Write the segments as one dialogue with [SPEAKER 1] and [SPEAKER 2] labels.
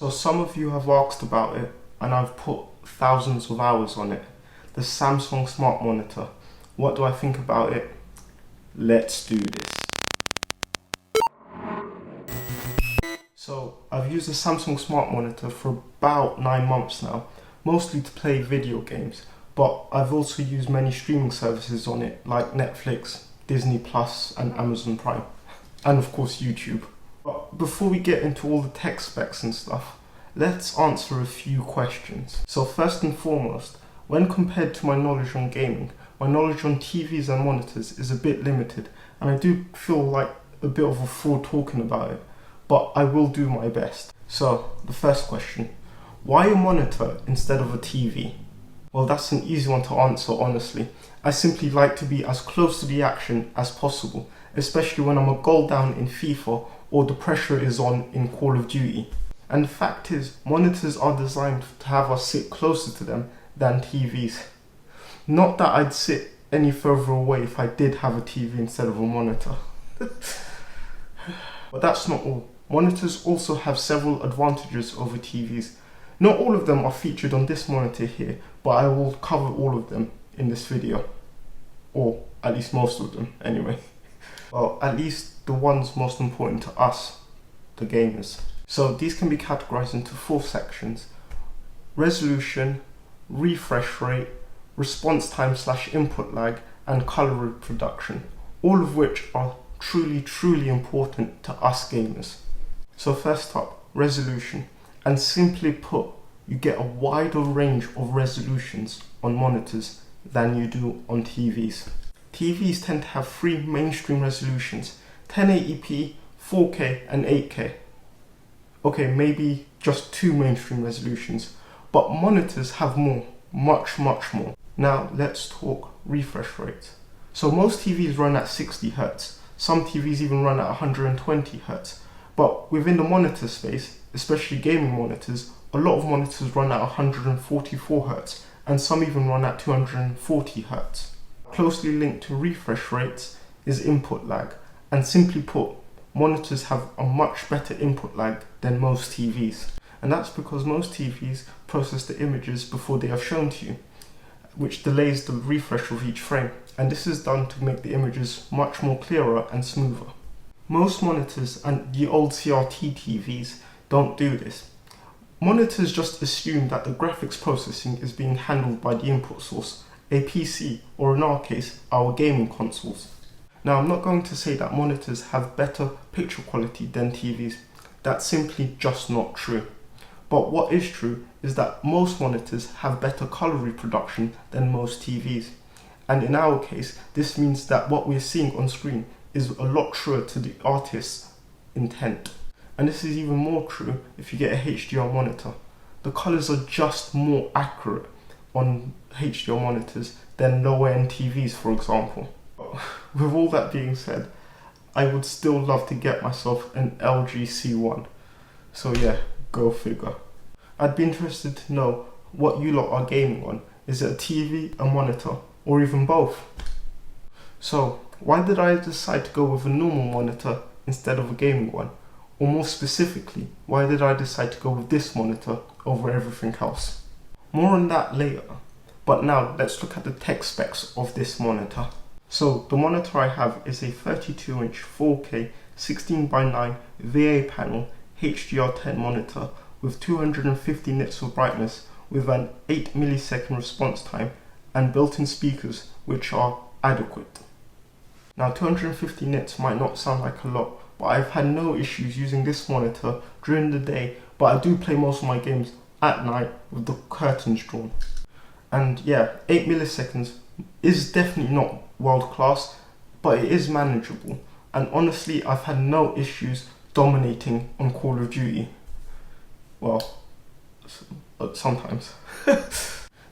[SPEAKER 1] So some of you have asked about it, and I've put thousands of hours on it. The Samsung Smart Monitor. What do I think about it? Let's do this. So I've used the Samsung Smart Monitor for about 9 months now, mostly to play video games, but I've also used many streaming services on it like Netflix, Disney Plus and Amazon Prime, and of course YouTube. But before we get into all the tech specs and stuff, let's answer a few questions. So first and foremost, when compared to my knowledge on gaming, my knowledge on TVs and monitors is a bit limited, and I do feel like a bit of a fraud talking about it, but I will do my best. So the first question, why a monitor instead of a TV? Well, that's an easy one to answer, honestly. I simply like to be as close to the action as possible, especially when I'm a goal down in FIFA or the pressure is on in Call of Duty. And the fact is, monitors are designed to have us sit closer to them than TVs. Not that I'd sit any further away if I did have a TV instead of a monitor. But that's not all. Monitors also have several advantages over TVs. Not all of them are featured on this monitor here, but I will cover all of them in this video. Or at least most of them, anyway. Well, at least the ones most important to us, the gamers. So these can be categorized into 4 sections: resolution, refresh rate, response time / input lag, and color reproduction, all of which are truly important to us gamers. So first up, resolution. And simply put, you get a wider range of resolutions on monitors than you do on TVs. TVs tend to have 3 mainstream resolutions: 1080p, 4K and 8K. Okay, maybe just 2 mainstream resolutions, but monitors have more, much more. Now let's talk refresh rate. So most TVs run at 60 Hz, some TVs even run at 120 Hz, but within the monitor space, especially gaming monitors, a lot of monitors run at 144 Hz, and some even run at 240 Hz. Closely linked to refresh rates is input lag, and simply put, monitors have a much better input lag than most TVs. And that's because most TVs process the images before they are shown to you, which delays the refresh of each frame, and this is done to make the images much more clearer and smoother. Most monitors and the old CRT TVs don't do this. Monitors just assume that the graphics processing is being handled by the input source, a PC, or in our case, our gaming consoles. Now, I'm not going to say that monitors have better picture quality than TVs. That's simply just not true. But what is true is that most monitors have better color reproduction than most TVs. And in our case, this means that what we're seeing on screen is a lot truer to the artist's intent. And this is even more true if you get a HDR monitor. The colors are just more accurate on HDR monitors than lower end TVs, for example. With all that being said, I would still love to get myself an LG C1. So yeah, go figure. I'd be interested to know what you lot are gaming on. Is it a TV, a monitor, or even both? So, why did I decide to go with a normal monitor instead of a gaming one? Or more specifically, why did I decide to go with this monitor over everything else? More on that later, but now let's look at the tech specs of this monitor. So the monitor I have is a 32-inch 4K 16:9 VA panel HDR10 monitor with 250 nits of brightness with an 8 millisecond response time and built-in speakers which are adequate. Now 250 nits might not sound like a lot, but I've had no issues using this monitor during the day, but I do play most of my games at night with the curtains drawn. And yeah, 8 milliseconds is definitely not world class, but it is manageable. And honestly, I've had no issues dominating on Call of Duty. Well, sometimes.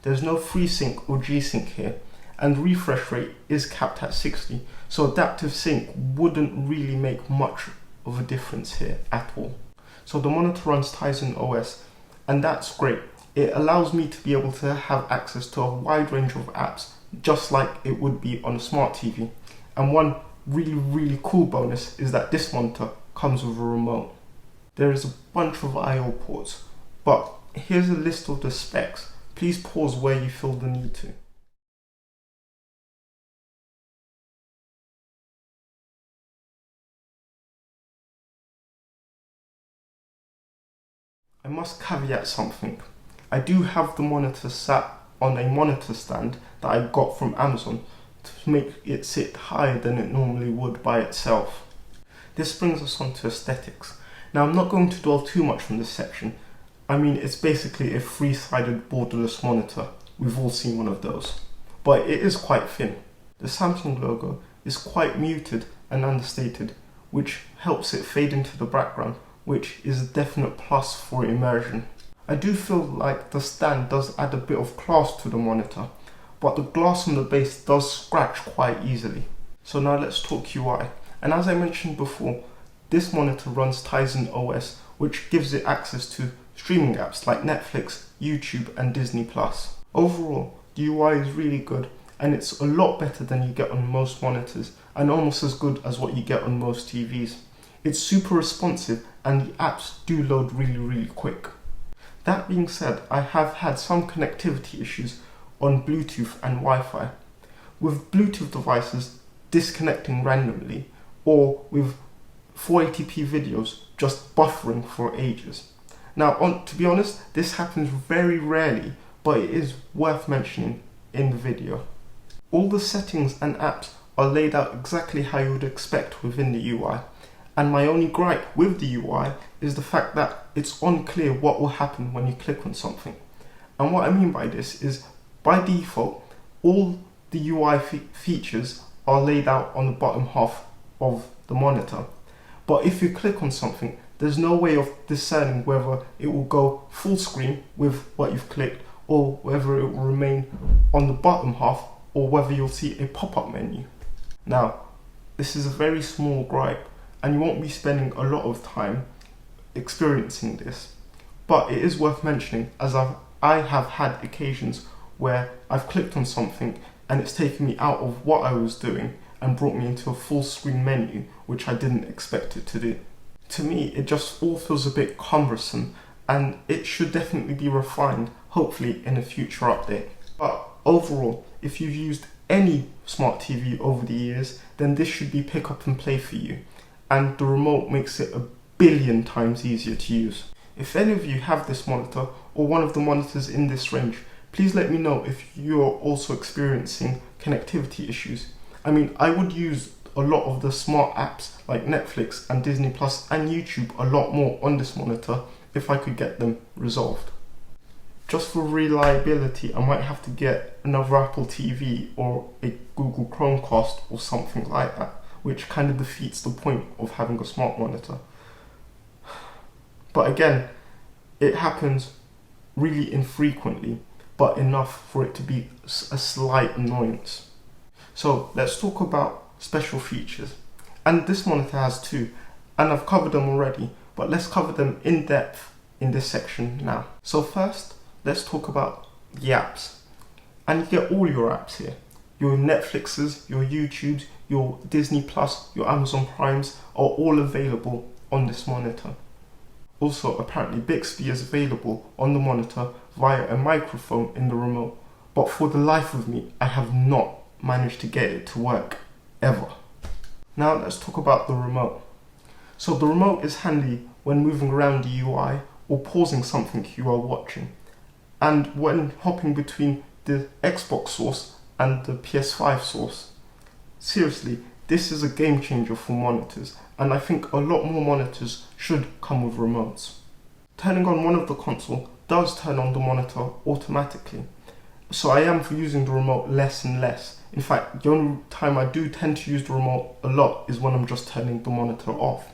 [SPEAKER 1] There's no FreeSync or G-Sync here, and refresh rate is capped at 60, so adaptive sync wouldn't really make much of a difference here at all. So the monitor runs Tizen OS, and that's great. It allows me to be able to have access to a wide range of apps, just like it would be on a smart TV. And one really cool bonus is that this monitor comes with a remote. there is a bunch of I/O ports, but here's a list of the specs. Please pause where you feel the need to. I must caveat something. I do have the monitor sat on a monitor stand that I got from Amazon to make it sit higher than it normally would by itself. This brings us on to aesthetics. Now, I'm not going to dwell too much on this section. I mean, it's basically a three-sided borderless monitor. We've all seen one of those. But it is quite thin. The Samsung logo is quite muted and understated, which helps it fade into the background, which is a definite plus for immersion. I do feel like the stand does add a bit of class to the monitor, but the glass on the base does scratch quite easily. So now let's talk UI. And as I mentioned before, this monitor runs Tizen OS, which gives it access to streaming apps like Netflix, YouTube and Disney+. Overall, the UI is really good, and it's a lot better than you get on most monitors, and almost as good as what you get on most TVs. It's super responsive and the apps do load really quick. That being said, I have had some connectivity issues on Bluetooth and Wi-Fi, with Bluetooth devices disconnecting randomly, or with 480p videos just buffering for ages. Now, to be honest, this happens very rarely, but it is worth mentioning in the video. All the settings and apps are laid out exactly how you would expect within the UI, and my only gripe with the UI is the fact that it's unclear what will happen when you click on something. And what I mean by this is, by default, all the UI features are laid out on the bottom half of the monitor. But if you click on something, there's no way of discerning whether it will go full screen with what you've clicked, or whether it will remain on the bottom half, or whether you'll see a pop-up menu. Now, this is a very small gripe, and you won't be spending a lot of time experiencing this. But it is worth mentioning, as I have had occasions where I've clicked on something and it's taken me out of what I was doing and brought me into a full screen menu, which I didn't expect it to do. To me, it just all feels a bit cumbersome, and it should definitely be refined, hopefully in a future update. But overall, if you've used any smart TV over the years, then this should be pick up and play for you, and the remote makes it a billion times easier to use. If any of you have this monitor or one of the monitors in this range, please let me know if you're also experiencing connectivity issues. I mean, I would use a lot of the smart apps like Netflix and Disney Plus and YouTube a lot more on this monitor if I could get them resolved. Just for reliability, I might have to get another Apple TV or a Google Chromecast or something like that, which kind of defeats the point of having a smart monitor. But again, it happens really infrequently, but enough for it to be a slight annoyance. So let's talk about special features. And this monitor has two, and I've covered them already, but let's cover them in depth in this section now. So first, let's talk about the apps. And you get all your apps here. Your Netflixes, your YouTubes, your Disney Plus, your Amazon Primes are all available on this monitor. Also, apparently Bixby is available on the monitor via a microphone in the remote, but for the life of me, I have not managed to get it to work, ever. Now let's talk about the remote. So the remote is handy when moving around the UI or pausing something you are watching, and when hopping between the Xbox source and the PS5 source. Seriously, this is a game changer for monitors, and I think a lot more monitors should come with remotes. Turning on one of the console does turn on the monitor automatically, so I am using the remote less and less. In fact, the only time I do tend to use the remote a lot is when I'm just turning the monitor off.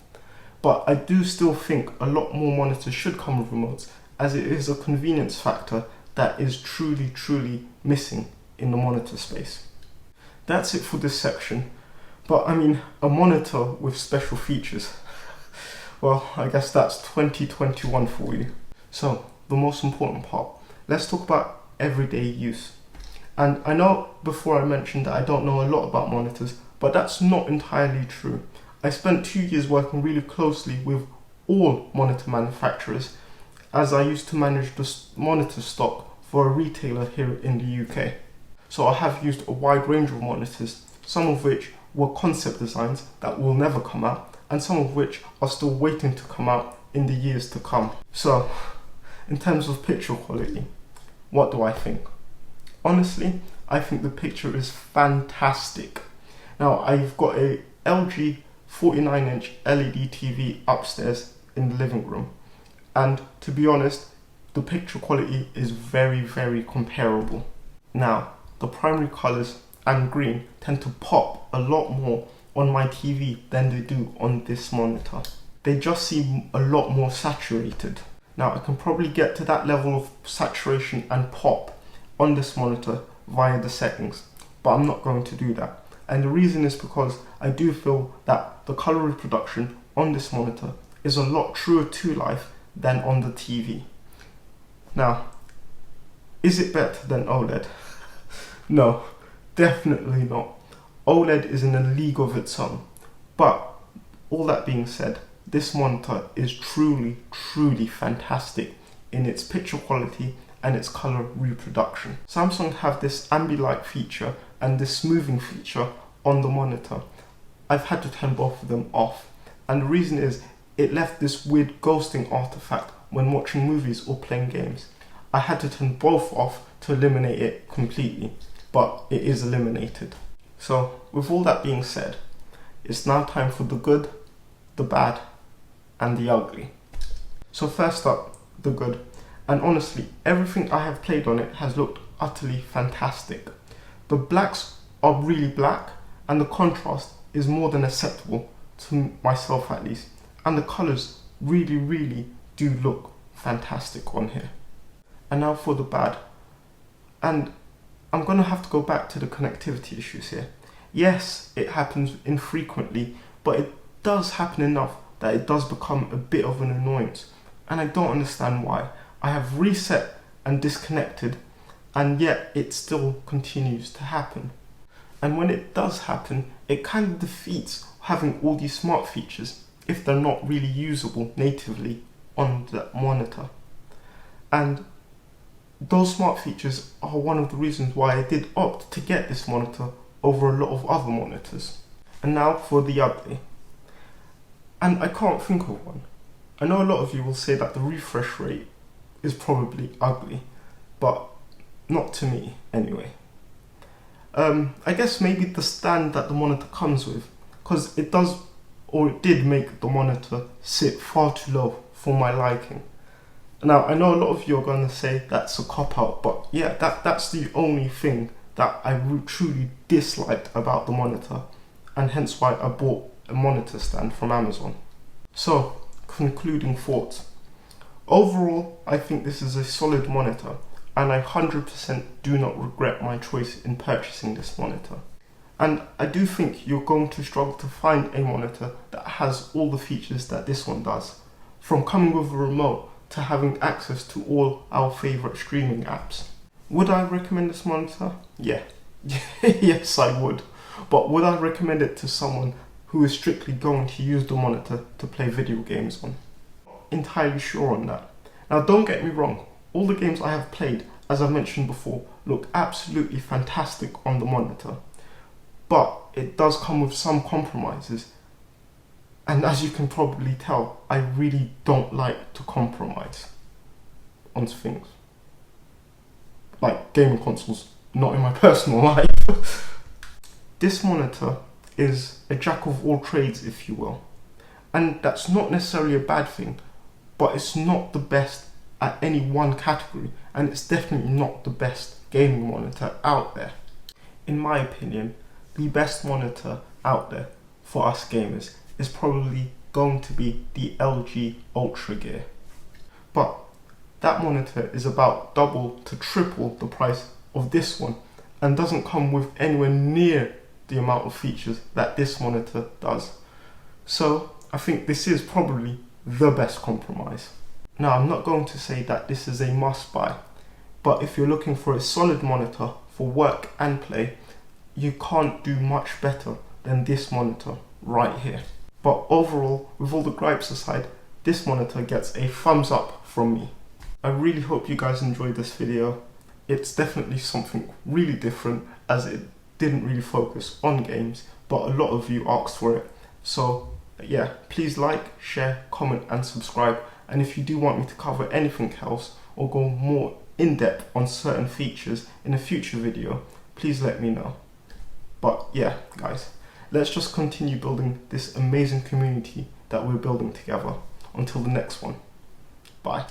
[SPEAKER 1] But I do still think a lot more monitors should come with remotes, as it is a convenience factor that is truly missing in the monitor space. That's it for this section. But I mean, a monitor with special features. Well, I guess that's 2021 for you. So, the most important part. Let's talk about everyday use. And I know before I mentioned that I don't know a lot about monitors, but that's not entirely true. I spent 2 years working really closely with all monitor manufacturers, as I used to manage the monitor stock for a retailer here in the UK. So I have used a wide range of monitors, some of which were concept designs that will never come out, and some of which are still waiting to come out in the years to come. So, in terms of picture quality, what do I think? Honestly, I think the picture is fantastic. Now, I've got a LG 49-inch LED TV upstairs in the living room, and to be honest, the picture quality is very, very comparable. Now, the primary colours and green tend to pop a lot more on my TV than they do on this monitor. They just seem a lot more saturated. Now, I can probably get to that level of saturation and pop on this monitor via the settings, but I'm not going to do that. And the reason is because I do feel that the colour reproduction on this monitor is a lot truer to life than on the TV. Now, is it better than OLED? No, definitely not. OLED is in a league of its own. But all that being said, this monitor is truly, truly fantastic in its picture quality and its color reproduction. Samsung have this ambilight feature and this smoothing feature on the monitor. I've had to turn both of them off, and the reason is it left this weird ghosting artifact when watching movies or playing games. I had to turn both off to eliminate it completely, but it is eliminated. So with all that being said, it's now time for the good, the bad, and the ugly. So first up, the good. And honestly, everything I have played on it has looked utterly fantastic. The blacks are really black, and the contrast is more than acceptable to myself at least. And the colours really, really do look fantastic on here. And now for the bad. And I'm going to have to go back to the connectivity issues here. Yes, it happens infrequently, but it does happen enough that it does become a bit of an annoyance. And I don't understand why. I have reset and disconnected, and yet it still continues to happen. And when it does happen, it kind of defeats having all these smart features if they're not really usable natively on the monitor. And those smart features are one of the reasons why I did opt to get this monitor over a lot of other monitors. And now for the ugly. And I can't think of one. I know a lot of you will say that the refresh rate is probably ugly, but not to me anyway. I guess maybe the stand that the monitor comes with, because it does, or it did make the monitor sit far too low for my liking. Now, I know a lot of you are going to say that's a cop-out, but yeah, that's the only thing that I truly disliked about the monitor, and hence why I bought a monitor stand from Amazon. So, concluding thoughts. Overall, I think this is a solid monitor, and I 100% do not regret my choice in purchasing this monitor. And I do think you're going to struggle to find a monitor that has all the features that this one does, from coming with a remote to having access to all our favourite streaming apps. Would I recommend this monitor? Yeah. Yes, I would. But would I recommend it to someone who is strictly going to use the monitor to play video games on? Entirely sure on that. Now, don't get me wrong, all the games I have played, as I mentioned before, look absolutely fantastic on the monitor. But it does come with some compromises. And as you can probably tell, I really don't like to compromise on things. Like gaming consoles, not in my personal life. This monitor is a jack of all trades, if you will. And that's not necessarily a bad thing, but it's not the best at any one category, and it's definitely not the best gaming monitor out there. In my opinion, the best monitor out there for us gamers is probably going to be the LG Ultra Gear. But that monitor is about double to triple the price of this one, and doesn't come with anywhere near the amount of features that this monitor does. So I think this is probably the best compromise. Now, I'm not going to say that this is a must buy, but if you're looking for a solid monitor for work and play, you can't do much better than this monitor right here. But overall, with all the gripes aside, this monitor gets a thumbs up from me. I really hope you guys enjoyed this video. It's definitely something really different, as it didn't really focus on games, but a lot of you asked for it. So yeah, please like, share, comment and subscribe. And if you do want me to cover anything else or go more in depth on certain features in a future video, please let me know. But yeah, guys, let's just continue building this amazing community that we're building together. Until the next one, bye.